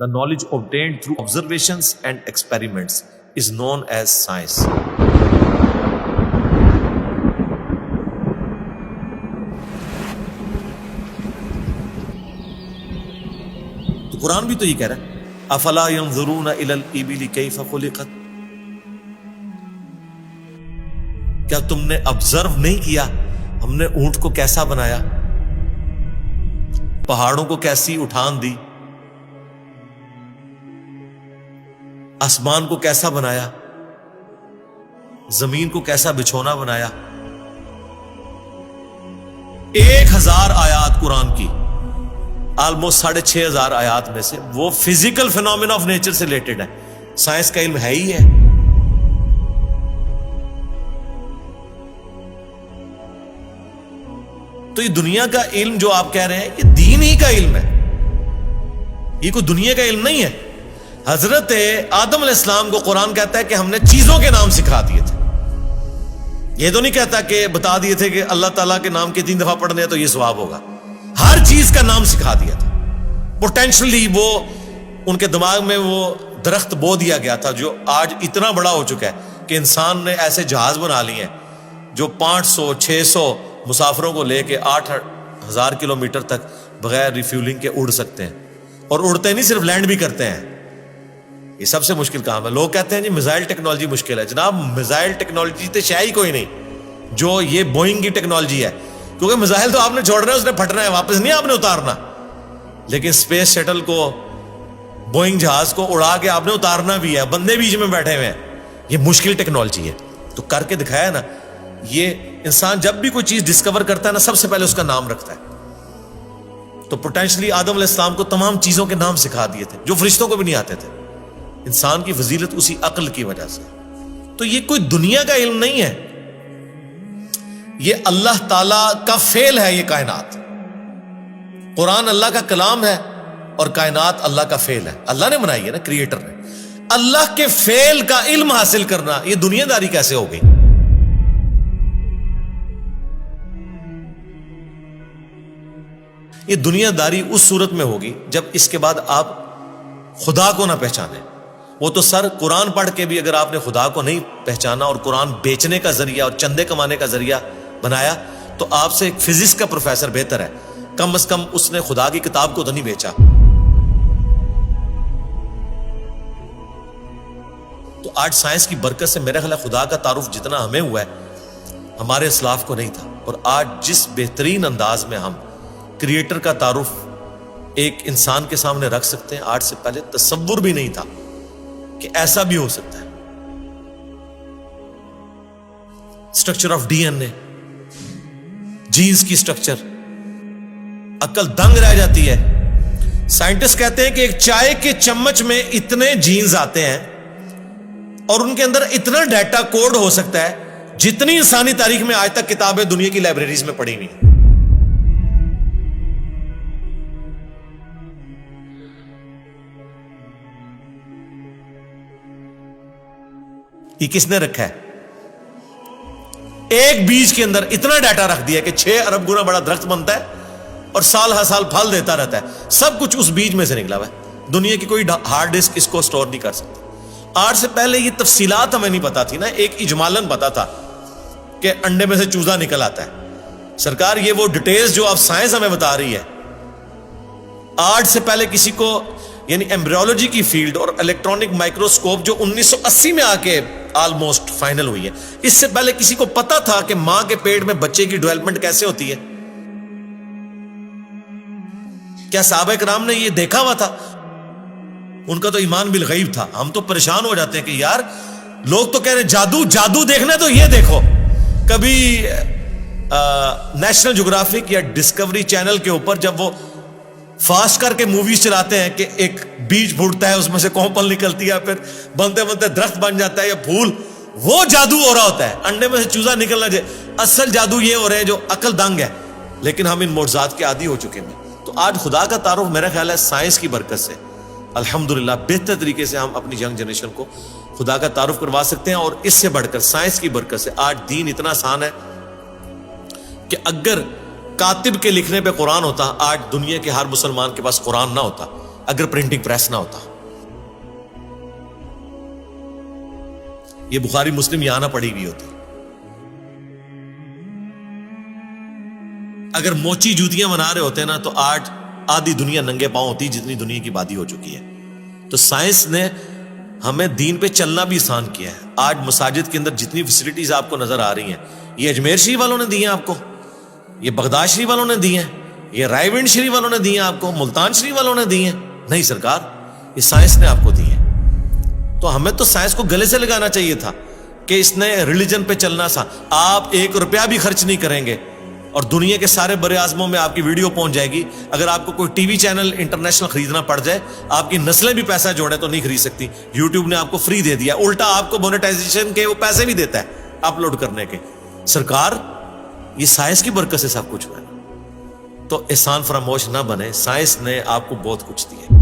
The knowledge obtained through observations and experiments is known as science. تو قرآن بھی تو یہ کہہ رہا ہے افلا ينظرون الى الابل كيف خلقت. کیا تم نے آبزرو نہیں کیا ہم نے اونٹ کو کیسا بنایا، پہاڑوں کو کیسی اٹھان دی، آسمان کو کیسا بنایا، زمین کو کیسا بچھونا بنایا. 1000 آیات قرآن کی، آلموسٹ 6500 آیات میں سے وہ فزیکل فینومینا آف نیچر سے ریلیٹڈ ہے. سائنس کا علم ہے ہی ہے. تو یہ دنیا کا علم جو آپ کہہ رہے ہیں یہ دین ہی کا علم ہے، یہ کوئی دنیا کا علم نہیں ہے. حضرت آدم علیہ السلام کو قرآن کہتا ہے کہ ہم نے چیزوں کے نام سکھا دیے تھے. یہ تو نہیں کہتا کہ بتا دیے تھے کہ اللہ تعالیٰ کے نام کے 3 دفعہ پڑھنے تو یہ ثواب ہوگا. ہر چیز کا نام سکھا دیا تھا. پوٹینشلی وہ ان کے دماغ میں وہ درخت بو دیا گیا تھا جو آج اتنا بڑا ہو چکا ہے کہ انسان نے ایسے جہاز بنا لیے ہیں جو 500-600 مسافروں کو لے کے 8000 کلومیٹر تک بغیر ریفیولنگ کے اڑ سکتے ہیں. اور اڑتے نہیں، صرف لینڈ بھی کرتے ہیں. یہ سب سے مشکل کام ہے. لوگ کہتے ہیں جی میزائل ٹیکنالوجی مشکل ہے. جناب میزائل ٹیکنالوجی تو شے ہی کوئی نہیں جو یہ بوئنگ کی ٹیکنالوجی ہے، کیونکہ میزائل تو آپ نے چھوڑنا ہے، اس نے پھٹنا ہے، واپس نہیں آپ نے اتارنا. لیکن اسپیس شٹل کو، بوئنگ جہاز کو اڑا کے آپ نے اتارنا بھی ہے، بندے بیچ میں بیٹھے ہوئے ہیں. یہ مشکل ٹیکنالوجی ہے. تو کر کے دکھایا نا. یہ انسان جب بھی کوئی چیز ڈسکور کرتا ہے نا سب سے پہلے اس کا نام رکھتا ہے. تو پوٹینشلی آدم علیہ السلام کو تمام چیزوں کے نام سکھا دیے تھے جو فرشتوں کو بھی نہیں آتے تھے. انسان کی فضیلت اسی عقل کی وجہ سے. تو یہ کوئی دنیا کا علم نہیں ہے، یہ اللہ تعالی کا فعل ہے. یہ کائنات، قرآن اللہ کا کلام ہے اور کائنات اللہ کا فعل ہے. اللہ نے بنائی ہے نا، کریٹر نے. اللہ کے فعل کا علم حاصل کرنا یہ دنیا داری کیسے ہو گئی؟ یہ دنیا داری اس صورت میں ہوگی جب اس کے بعد آپ خدا کو نہ پہچانے. وہ تو سر قرآن پڑھ کے بھی اگر آپ نے خدا کو نہیں پہچانا اور قرآن بیچنے کا ذریعہ اور چندے کمانے کا ذریعہ بنایا تو آپ سے ایک فزکس کا پروفیسر بہتر ہے. کم از کم اس نے خدا کی کتاب کو تو نہیں بیچا. تو آج سائنس کی برکت سے میرا خیال ہے خدا کا تعارف جتنا ہمیں ہوا ہے ہمارے اسلاف کو نہیں تھا. اور آج جس بہترین انداز میں ہم کریٹر کا تعارف ایک انسان کے سامنے رکھ سکتے ہیں، آج سے پہلے تصور بھی نہیں تھا کہ ایسا بھی ہو سکتا ہے. Structure of D N A, genes کی اسٹرکچر، عقل دنگ رہ جاتی ہے. سائنٹسٹ کہتے ہیں کہ ایک چائے کے چمچ میں اتنے جینز آتے ہیں اور ان کے اندر اتنا ڈیٹا کوڈ ہو سکتا ہے جتنی انسانی تاریخ میں آج تک کتابیں دنیا کی لائبریریز میں پڑھی ہوئی ہیں. یہ کس نے رکھا ہے؟ ایک بیج کے اندر اتنا ڈیٹا رکھ دیا کہ 6 ارب گنا بڑا درخت بنتا ہے اور سال ہر سال پھل دیتا رہتا ہے. سب کچھ اس بیج میں سے نکلا ہوا ہے. دنیا کی کوئی ہارڈ ڈسک اس کو سٹور نہیں کر سکتی. آج سے پہلے یہ تفصیلات ہمیں نہیں پتا تھی نا. ایک اجمالاً پتا تھا کہ انڈے میں سے چوزا نکل آتا ہے. سرکار یہ وہ ڈیٹیلز جو اب سائنس ہمیں بتا رہی ہے، آج سے پہلے کسی کو، یعنی ایمبریولوجی کی فیلڈ اور الیکٹرانک مائکروسکوپ جو 1980 میں آ کے آلموسٹ فائنل ہوئی ہے، اس سے پہلے کسی کو پتا تھا کہ ماں کے پیٹ میں بچے کی ڈیولپمنٹ کیسے ہوتی ہے؟ کیا صحابہ کرام نے یہ دیکھا ہوا تھا؟ ان کا تو ایمان بالغیب تھا. ہم تو پریشان ہو جاتے ہیں کہ یار لوگ تو کہہ رہے جادو جادو دیکھنا ہے تو یہ دیکھو. کبھی نیشنل جغرافک یا ڈسکوری چینل کے اوپر جب وہ فاسٹ کر کے موویز چلاتے ہیں کہ ایک بیج پھوٹتا ہے، اس میں سے کومپل نکلتی ہے، پھر بنتے بنتے درخت بن جاتا ہے یا پھول، وہ جادو ہو رہا ہوتا ہے. انڈے میں سے چوزا نکلنا چاہیے. اصل جادو یہ ہو رہے ہیں جو عقل دنگ ہے. لیکن ہم ان معجزات کے عادی ہو چکے ہیں. تو آج خدا کا تعارف میرا خیال ہے سائنس کی برکت سے الحمدللہ بہتر طریقے سے ہم اپنی ینگ جنریشن کو خدا کا تعارف کروا سکتے ہیں. اور اس سے بڑھ کر سائنس کی برکت سے آج دین اتنا آسان ہے کہ اگر کاتب کے لکھنے پہ قرآن ہوتا، آج دنیا کے ہر مسلمان کے پاس قرآن نہ ہوتا. اگر پرنٹنگ پریس نہ ہوتا. یہ بخاری مسلم یہاں نہ پڑھی ہوئی ہوتی. اگر موچی جوتیاں بنا رہے ہوتے نا تو آج آدھی دنیا ننگے پاؤں ہوتی جتنی دنیا کی آبادی ہو چکی ہے. تو سائنس نے ہمیں دین پہ چلنا بھی آسان کیا ہے. آج مساجد کے اندر جتنی فیسلٹیز آپ کو نظر آ رہی ہیں یہ اجمیر شریف والوں نے دی ہیں آپ کو, یہ بغداد شریف والوں نے دی ہیں, یہ رائے ونڈ شریف والوں نے دی ہیں آپ کو, ملتان شریف والوں نے دی ہیں. نہیں سرکار, یہ سائنس نے آپ کو دی ہیں. تو ہمیں تو سائنس کو گلے سے لگانا چاہیے تھا کہ اس نے ریلیجن پہ چلنا سا. آپ 1 روپیہ بھی خرچ نہیں کریں گے اور دنیا کے سارے بر اعظموں میں آپ کی ویڈیو پہنچ جائے گی. اگر آپ کو کوئی ٹی وی چینل انٹرنیشنل خریدنا پڑ جائے, آپ کی نسلیں بھی پیسہ جوڑیں تو نہیں خرید سکتی. یوٹیوب نے آپ کو فری دے دیا, الٹا آپ کو مونیٹائزیشن کے وہ پیسے بھی دیتا ہے اپلوڈ کرنے کے. سرکار یہ سائنس کی برکت سے سب کچھ ہوا ہے. تو احسان فراموش نہ بنے, سائنس نے آپ کو بہت کچھ دیا.